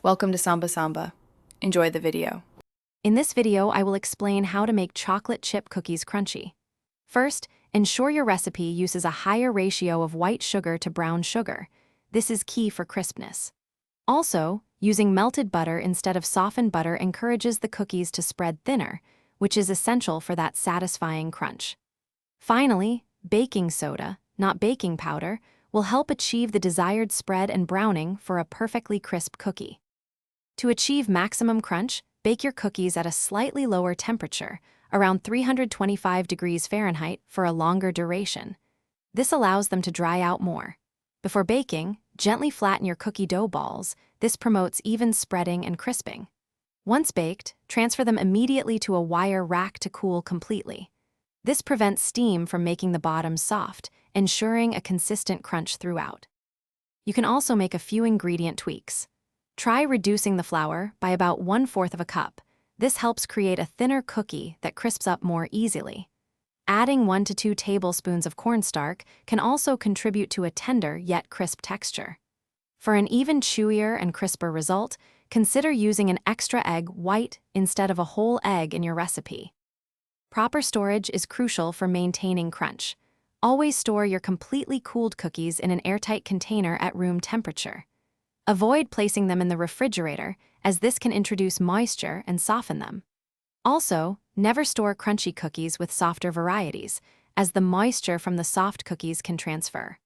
Welcome to Samba Samba. Enjoy the video. In this video, I will explain how to make chocolate chip cookies crunchy. First, ensure your recipe uses a higher ratio of white sugar to brown sugar. This is key for crispness. Also, using melted butter instead of softened butter encourages the cookies to spread thinner, which is essential for that satisfying crunch. Finally, baking soda, not baking powder, will help achieve the desired spread and browning for a perfectly crisp cookie. To achieve maximum crunch, bake your cookies at a slightly lower temperature, around 325 degrees Fahrenheit, for a longer duration. This allows them to dry out more. Before baking, gently flatten your cookie dough balls. This promotes even spreading and crisping. Once baked, transfer them immediately to a wire rack to cool completely. This prevents steam from making the bottom soft, ensuring a consistent crunch throughout. You can also make a few ingredient tweaks. Try reducing the flour by about 1/4 of a cup. This helps create a thinner cookie that crisps up more easily. Adding 1 to 2 tablespoons of cornstarch can also contribute to a tender yet crisp texture. For an even chewier and crisper result, consider using an extra egg white instead of a whole egg in your recipe. Proper storage is crucial for maintaining crunch. Always store your completely cooled cookies in an airtight container at room temperature. Avoid placing them in the refrigerator, as this can introduce moisture and soften them. Also, never store crunchy cookies with softer varieties, as the moisture from the soft cookies can transfer.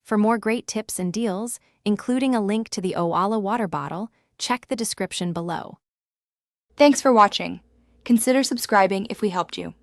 For more great tips and deals, including a link to the Owala water bottle, check the description below. Thanks for watching. Consider subscribing if we helped you.